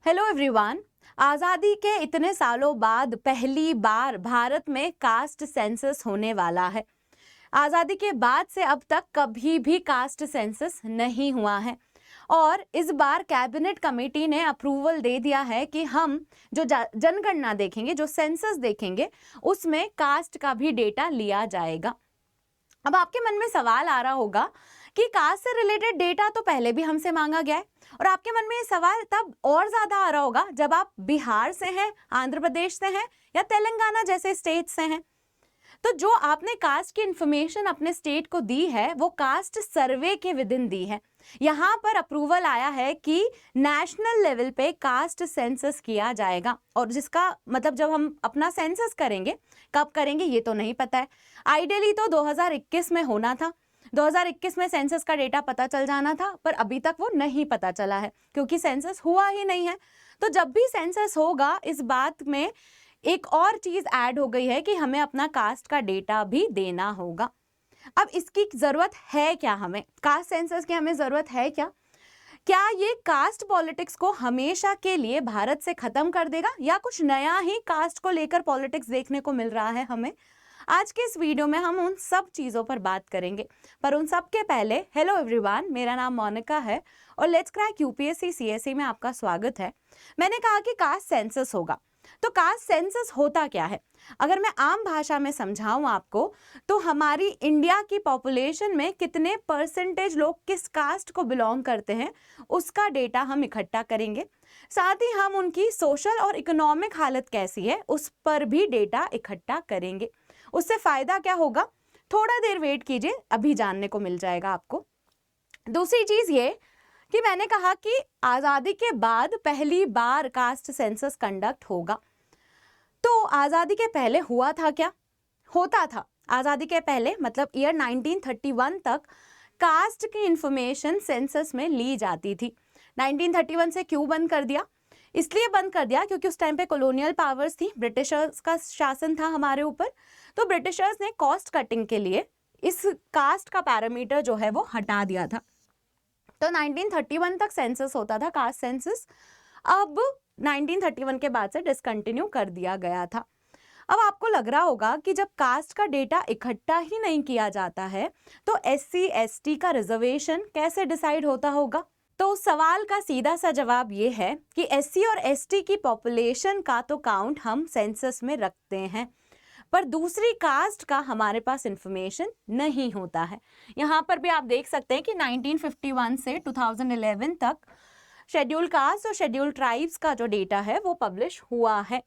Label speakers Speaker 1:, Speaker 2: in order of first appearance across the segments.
Speaker 1: Hello everyone. आज़ादी के इतने सालों बाद पहली बार भारत में कास्ट सेंसस होने वाला है। आज़ादी के बाद से अब तक कभी भी कास्ट सेंसस नहीं हुआ है और इस बार कैबिनेट कमेटी ने अप्रूवल दे दिया है कि हम जो जनगणना देखेंगे, जो सेंसस देखेंगे, उसमें कास्ट का भी डेटा लिया जाएगा। अब आपके मन में सवाल आ रहा होगा कि कास्ट से रिलेटेड डेटा तो पहले भी हमसे मांगा गया है, और आपके मन में ये सवाल तब और ज्यादा आ रहा होगा जब आप बिहार से हैं, आंध्र प्रदेश से हैं या तेलंगाना जैसे स्टेट से हैं। तो जो आपने कास्ट की इंफॉर्मेशन अपने स्टेट को दी है वो कास्ट सर्वे के विदिन दी है। यहाँ पर अप्रूवल आया है कि नेशनल लेवल पे कास्ट सेंसस किया जाएगा, और जिसका मतलब जब हम अपना सेंसस करेंगे, कब करेंगे ये तो नहीं पता है। आइडियली तो 2021 में होना था, 2021 में सेंसस का डेटा पता चल जाना था, पर अभी तक वो नहीं पता चला है क्योंकि सेंसस हुआ ही नहीं है। तो जब भी सेंसस होगा इस बात में एक और चीज ऐड हो गई है कि हमें अपना कास्ट का डेटा भी देना होगा। अब इसकी जरूरत है क्या? हमें कास्ट सेंसस की हमें जरूरत है क्या? क्या ये कास्ट पॉलिटिक्स को हमेशा के लिए भारत से खत्म कर देगा या कुछ नया ही कास्ट को लेकर पॉलिटिक्स देखने को मिल रहा है हमें? आज के इस वीडियो में हम उन सब चीजों पर बात करेंगे, पर उन सब के पहले हेलो एवरीवन, मेरा नाम मोनिका है और लेट्स क्रैक यूपीएससी सीएसई में आपका स्वागत है। मैंने कहा कि कास्ट सेंसस होगा, तो कास्ट सेंसस होता क्या है? अगर मैं आम भाषा में समझाऊं आपको, तो हमारी इंडिया की पॉपुलेशन में कितने परसेंटेज लोग किस कास्ट को बिलोंग करते हैं उसका डेटा हम इकट्ठा करेंगे। साथ ही हम उनकी सोशल और इकोनॉमिक हालत कैसी है उस पर भी डेटा इकट्ठा करेंगे। उससे फायदा क्या होगा? थोड़ा देर वेट कीजिए, अभी जानने को मिल जाएगा आपको। दूसरी चीज ये कि मैंने कहा कि आजादी के बाद पहली बार कास्ट सेंसस कंडक्ट होगा। तो आजादी के पहले हुआ था क्या? होता था। आजादी के पहले मतलब ईयर 1931 तक कास्ट की इंफॉर्मेशन सेंसस में ली जाती थी। 1931 से क्यों बंद कर दिया? इसलिए बंद कर दिया क्योंकि उस टाइम पे कॉलोनियल पावर्स थी, ब्रिटिशर्स का शासन था हमारे ऊपर। तो ब्रिटिशर्स ने कॉस्ट कटिंग के लिए इस कास्ट का पैरामीटर जो है वो हटा दिया था। तो 1931 तक सेंसस होता था, कास्ट सेंसस। अब 1931 के बाद से डिसकंटिन्यू कर दिया गया था। अब आपको लग रहा होगा कि जब कास्ट का डेटा इकट्ठा ही नहीं किया जाता है तो एससी एसटी का रिजर्वेशन कैसे डिसाइड होता होगा? तो सवाल का सीधा सा जवाब ये है कि एससी और एसटी की पॉपुलेशन का तो काउंट हम सेंसस में रखते हैं, पर दूसरी कास्ट का हमारे पास इंफॉर्मेशन नहीं होता है। यहाँ पर भी आप देख सकते हैं कि 1951 से 2011 तक शेड्यूल कास्ट और शेड्यूल ट्राइब्स का जो डेटा है वो पब्लिश हुआ है,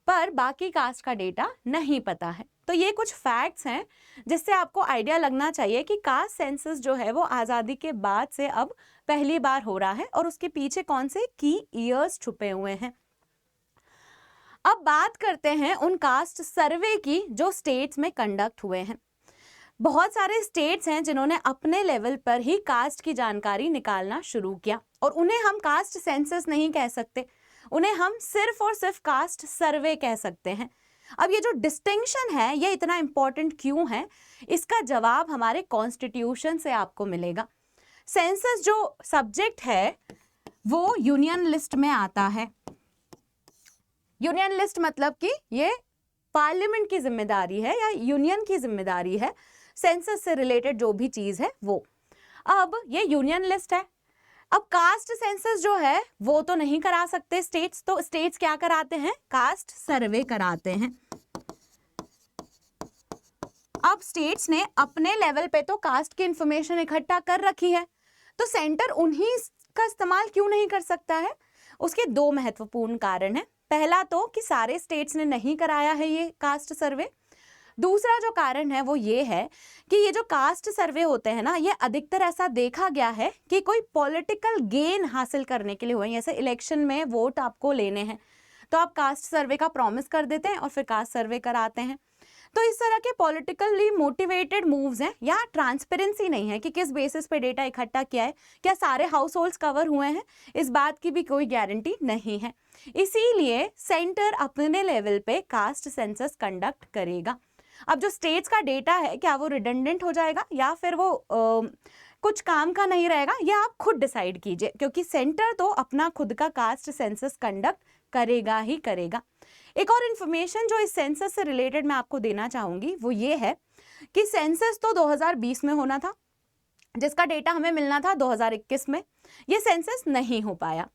Speaker 1: पर बाकी कास्ट का डेटा नहीं पता है। तो ये कुछ फैक्ट्स हैं जिससे आपको आइडिया लगना चाहिए कि कास्ट सेंसस जो है वो आज़ादी के बाद से अब पहली बार हो रहा है और उसके पीछे कौन से की ईयर्स छुपे हुए हैं। अब बात करते हैं उन कास्ट सर्वे की जो स्टेट्स में कंडक्ट हुए हैं। बहुत सारे स्टेट्स हैं जिन्होंने अपने लेवल पर ही कास्ट की जानकारी निकालना शुरू किया, और उन्हें हम कास्ट सेंसस नहीं कह सकते, उन्हें हम सिर्फ और सिर्फ कास्ट सर्वे कह सकते हैं। अब ये जो डिस्टिंक्शन है ये इतना इंपॉर्टेंट क्यों है, इसका जवाब हमारे कॉन्स्टिट्यूशन से आपको मिलेगा। सेंसस जो सब्जेक्ट है वो यूनियन लिस्ट में आता है। यूनियन लिस्ट मतलब कि ये पार्लियामेंट की जिम्मेदारी है या यूनियन की जिम्मेदारी है, सेंसस से रिलेटेड जो भी चीज है वो। अब ये यूनियन लिस्ट है। अब कास्ट सेंसस जो है वो तो नहीं करा सकते स्टेट्स, तो स्टेट्स क्या कराते हैं? कास्ट सर्वे कराते हैं। अब स्टेट्स ने अपने लेवल पे तो कास्ट की इंफॉर्मेशन इकट्ठा कर रखी है, तो सेंटर उन्हीं का इस्तेमाल क्यों नहीं कर सकता है? उसके दो महत्वपूर्ण कारण हैं। पहला तो कि सारे स्टेट्स ने नहीं कराया है ये कास्ट सर्वे। दूसरा जो कारण है वो ये है कि ये जो कास्ट सर्वे होते हैं ना, ये अधिकतर ऐसा देखा गया है कि कोई पॉलिटिकल गेन हासिल करने के लिए हुए, जैसे इलेक्शन में वोट आपको लेने हैं तो आप कास्ट सर्वे का प्रॉमिस कर देते हैं और फिर कास्ट सर्वे कराते हैं। तो इस तरह के पॉलिटिकली मोटिवेटेड मूव्स हैं। यहाँ ट्रांसपेरेंसी नहीं है कि किस बेसिस पे डेटा इकट्ठा किया है, क्या सारे हाउस होल्ड्स कवर हुए हैं, इस बात की भी कोई गारंटी नहीं है। इसीलिए सेंटर अपने लेवल पे कास्ट सेंसस कंडक्ट करेगा। अब जो स्टेट्स का डेटा है क्या वो रिडंडेंट हो जाएगा या फिर वो कुछ काम का नहीं रहेगा, ये आप खुद डिसाइड कीजिए, क्योंकि सेंटर तो अपना खुद का कास्ट सेंसस कंडक्ट करेगा ही करेगा। एक और इन्फॉर्मेशन जो इस सेंसस से रिलेटेड मैं आपको देना चाहूंगी वो ये है कि सेंसस तो 2020 में होना था, जिसका डेटा हमें मिलना था 2021 में। ये सेंसस नहीं हो पाया।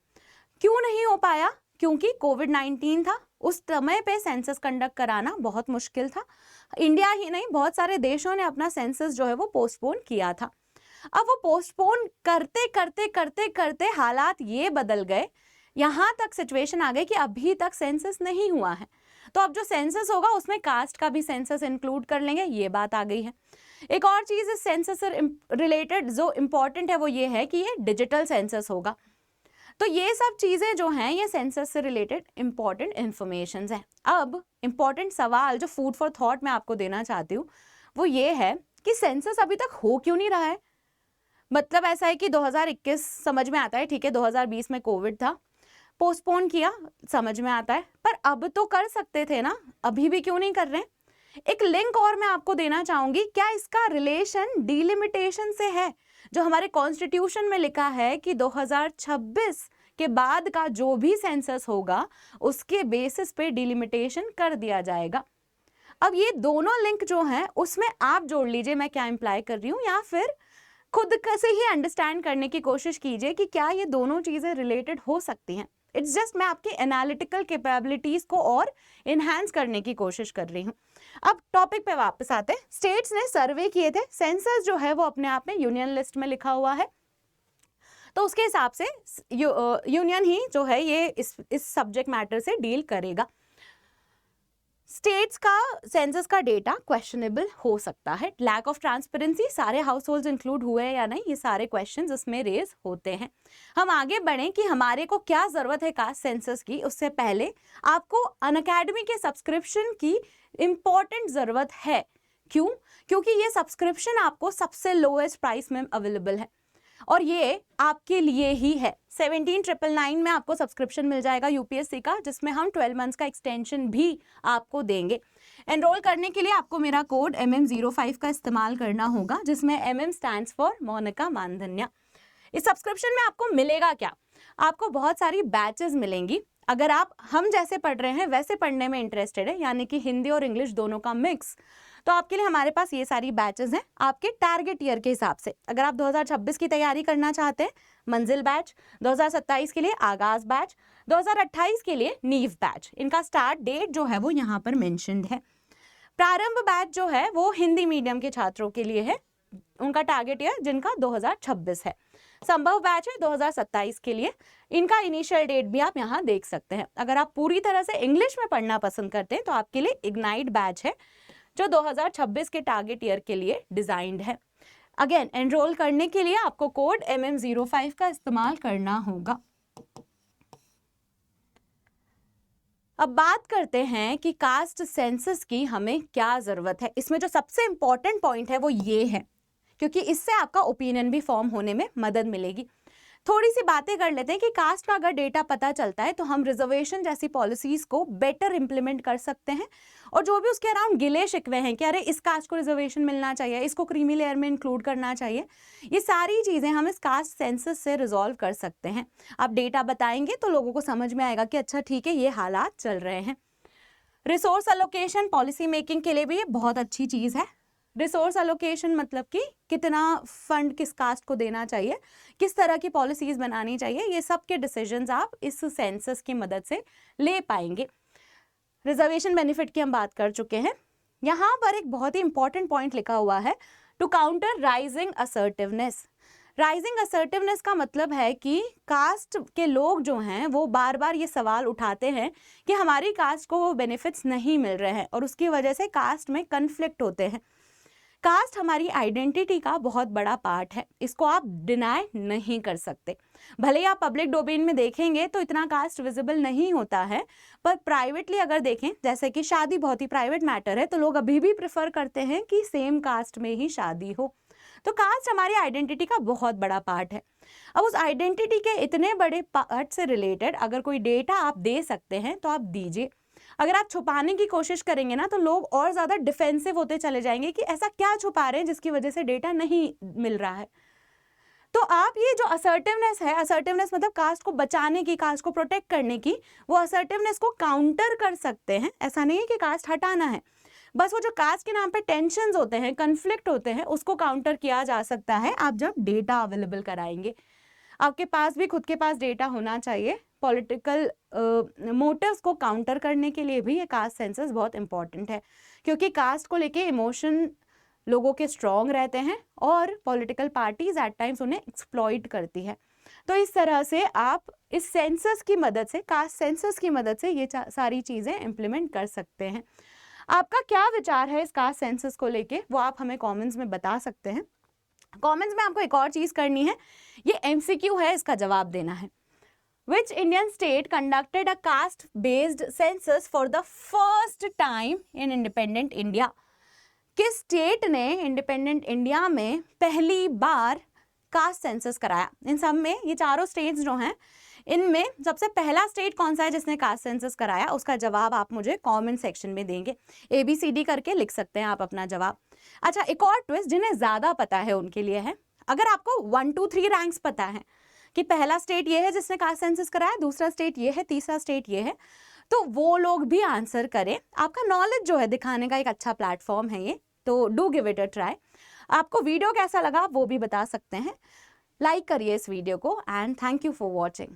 Speaker 1: क्यों नहीं हो पाया? क्योंकि कोविड-19 था। उस समय पे सेंसस कंडक्ट कराना बहुत मुश्किल था। इंडिया ही नहीं, बहुत सारे देशों ने अपना सेंसस जो है वो पोस्टपोन किया था। अब वो पोस्टपोन करते करते करते करते हालात ये बदल गए, यहाँ तक सिचुएशन आ गई कि अभी तक सेंसस नहीं हुआ है। तो अब जो सेंसस होगा उसमें कास्ट का भी सेंसस इंक्लूड कर लेंगे, ये बात आ गई है। एक और चीज इस सेंसस से रिलेटेड जो इम्पोर्टेंट है वो ये है कि ये डिजिटल सेंसस होगा। तो ये सब चीजें जो हैं ये सेंसस से रिलेटेड इंपॉर्टेंट इंफॉर्मेशन है। अब इंपॉर्टेंट सवाल जो फूड फॉर थॉट मैं आपको देना चाहती हूँ वो ये है कि सेंसस अभी तक हो क्यों नहीं रहा है। मतलब ऐसा है कि 2021 समझ में आता है, ठीक है, 2020 में कोविड था, पोस्टपोन किया, समझ में आता है, पर अब तो कर सकते थे ना, अभी भी क्यों नहीं कर रहे हैं? एक लिंक और मैं आपको देना चाहूंगी, क्या इसका रिलेशन डिलिमिटेशन से है? जो हमारे कॉन्स्टिट्यूशन में लिखा है कि 2026 के बाद का जो भी सेंसस होगा उसके बेसिस पे डिलिमिटेशन कर दिया जाएगा। अब ये दोनों लिंक जो हैं उसमें आप जोड़ लीजिए मैं क्या इंप्लाई कर रही हूँ, या फिर खुद से ही अंडरस्टैंड करने की कोशिश कीजिए कि क्या ये दोनों चीजें रिलेटेड हो सकती हैं। इट्स जस्ट मैं आपकी एनालिटिकल कैपेबिलिटीज को और इनहैंस करने की कोशिश कर रही हूँ। अब टॉपिक पे वापस आते हैं। स्टेट्स ने सर्वे किए थे, सेंसस जो है वो अपने आप में यूनियन लिस्ट में लिखा हुआ है, तो उसके हिसाब से यूनियन ही जो है ये इस सब्जेक्ट मैटर से डील करेगा। स्टेट्स का सेंसस का डेटा क्वेश्चनेबल हो सकता है, लैक ऑफ ट्रांसपेरेंसी, सारे हाउस होल्ड इंक्लूड हुए हैं या नहीं, ये सारे क्वेश्चंस इसमें रेज होते हैं। हम आगे बढ़ें कि हमारे को क्या जरूरत है कास्ट सेंसस की, उससे पहले आपको अनअकैडमी के सब्सक्रिप्शन की इंपॉर्टेंट जरूरत है। क्यों? क्योंकि ये सब्सक्रिप्शन आपको सबसे लोएस्ट प्राइस में अवेलेबल है और ये आपके लिए ही है। 17,999 में आपको सब्सक्रिप्शन मिल जाएगा यूपीएससी का, जिसमें हम 12 मंथ्स का एक्सटेंशन भी आपको देंगे। एनरोल करने के लिए आपको मेरा कोड MM05 का इस्तेमाल करना होगा, जिसमें MM स्टैंड्स फॉर मोनिका मानधन्या। इस सब्सक्रिप्शन में आपको मिलेगा क्या? आपको बहुत सारी बैचेस मिलेंगी। अगर आप हम जैसे पढ़ रहे हैं वैसे पढ़ने में इंटरेस्टेड है, यानी कि हिंदी और इंग्लिश दोनों का मिक्स, तो आपके लिए हमारे पास ये सारी बैचेस हैं आपके टारगेट ईयर के हिसाब से। अगर आप 2026 की तैयारी करना चाहते हैं, मंजिल बैच, 2027 के लिए आगाज बैच, 2028 के लिए नीव बैच, इनका स्टार्ट डेट जो है वो यहाँ पर मेंशन्ड है। प्रारंभ बैच जो है वो हिंदी मीडियम के छात्रों के लिए है, उनका टारगेट ईयर जिनका 2026 है। संभव बैच है 2027 के लिए, इनका इनिशियल डेट भी आप यहाँ देख सकते हैं। अगर आप पूरी तरह से इंग्लिश में पढ़ना पसंद करते हैं तो आपके लिए इग्नाइट बैच है जो 2026 के टारगेट ईयर के लिए डिजाइंड है। अगेन एनरोल करने के लिए आपको कोड MM05 का इस्तेमाल करना होगा। अब बात करते हैं कि कास्ट सेंसस की हमें क्या जरूरत है। इसमें जो सबसे इंपॉर्टेंट पॉइंट है वो ये है, क्योंकि इससे आपका ओपिनियन भी फॉर्म होने में मदद मिलेगी। थोड़ी सी बातें कर लेते हैं कि कास्ट का अगर डेटा पता चलता है तो हम रिजर्वेशन जैसी पॉलिसीज को बेटर इंप्लीमेंट कर सकते हैं, और जो भी उसके अराउंड गिले शिकवे हैं कि अरे इस कास्ट को रिजर्वेशन मिलना चाहिए, इसको क्रीमी लेयर में इंक्लूड करना चाहिए, ये सारी चीजें हम इस कास्ट सेंसस से रिजॉल्व कर सकते हैं। आप डेटा बताएंगे तो लोगों को समझ में आएगा कि अच्छा ठीक है ये हालात चल रहे हैं। रिसोर्स अलोकेशन पॉलिसी मेकिंग के लिए भी ये बहुत अच्छी चीज है। रिसोर्स अलोकेशन मतलब कि कितना फंड किस कास्ट को देना चाहिए, किस तरह की पॉलिसीज बनानी चाहिए, ये सब के डिसीजंस आप इस सेंसस की मदद से ले पाएंगे। रिजर्वेशन बेनिफिट की हम बात कर चुके हैं। यहाँ पर एक बहुत ही इंपॉर्टेंट पॉइंट लिखा हुआ है, to counter rising assertiveness. Rising assertiveness का मतलब है कि कास्ट के लोग जो हैं वो बार बार ये सवाल उठाते हैं कि हमारी कास्ट को वो बेनिफिट्स नहीं मिल रहे हैं और उसकी वजह से कास्ट में कन्फ्लिक्ट होते हैं। कास्ट हमारी आइडेंटिटी का बहुत बड़ा पार्ट है, इसको आप डिनाई नहीं कर सकते। भले ही आप पब्लिक डोमेन में देखेंगे तो इतना कास्ट विजिबल नहीं होता है, पर प्राइवेटली अगर देखें, जैसे कि शादी बहुत ही प्राइवेट मैटर है, तो लोग अभी भी प्रेफर करते हैं कि सेम कास्ट में ही शादी हो। तो कास्ट हमारी आइडेंटिटी का बहुत बड़ा पार्ट है। अब उस आइडेंटिटी के इतने बड़े पार्ट से रिलेटेड अगर कोई डेटा आप दे सकते हैं तो आप दीजिए। अगर आप छुपाने की कोशिश करेंगे ना तो लोग और ज़्यादा डिफेंसिव होते चले जाएंगे कि ऐसा क्या छुपा रहे हैं जिसकी वजह से डेटा नहीं मिल रहा है। तो आप ये जो असर्टिवनेस है, असर्टिवनेस मतलब कास्ट को बचाने की, कास्ट को प्रोटेक्ट करने की, वो असर्टिवनेस को काउंटर कर सकते हैं। ऐसा नहीं है कि कास्ट हटाना है, बस वो जो कास्ट के नाम पे टेंशन्स होते हैं, कन्फ्लिक्ट होते हैं, उसको काउंटर किया जा सकता है आप जब डेटा अवेलेबल कराएंगे। आपके पास भी खुद के पास डेटा होना चाहिए। पॉलिटिकल मोटिव्स को काउंटर करने के लिए भी ये कास्ट सेंसस बहुत इंपॉर्टेंट है, क्योंकि कास्ट को लेके इमोशन लोगों के स्ट्रॉन्ग रहते हैं और पॉलिटिकल पार्टीज एट टाइम्स उन्हें एक्सप्लॉइट करती है। तो इस तरह से आप इस सेंसस की मदद से, कास्ट सेंसस की मदद से ये सारी चीज़ें इम्प्लीमेंट कर सकते हैं। आपका क्या विचार है इस कास्ट सेंसस को लेके, वो आप हमें कमेंट्स में बता सकते हैं। कमेंट्स में आपको एक और चीज़ करनी है, ये MCQ है, इसका जवाब देना है। Which Indian state conducted a caste-based census for the first time in independent India? किस स्टेट ने इंडिपेंडेंट इंडिया में पहली बार कास्ट सेंसस कराया? इन सब में ये चारों स्टेट्स जो हैं, इनमें सबसे पहला स्टेट कौन सा है जिसने कास्ट सेंसस कराया? उसका जवाब आप मुझे कमेंट सेक्शन में देंगे। ABCD करके लिख सकते हैं आप अपना जवाब। अच्छा, एक और ट्विस्ट जिन्हें ज़्यादा पता है उनके लिए है। अगर आपको 1 2 3 रैंक्स पता है कि पहला स्टेट ये है जिसने कास्ट सेंसस कराया, दूसरा स्टेट ये है, तीसरा स्टेट ये है, तो वो लोग भी आंसर करें। आपका नॉलेज जो है दिखाने का एक अच्छा प्लेटफॉर्म है ये, तो do give it a try. आपको वीडियो कैसा लगा वो भी बता सकते हैं। लाइक करिए इस वीडियो को and thank you for watching.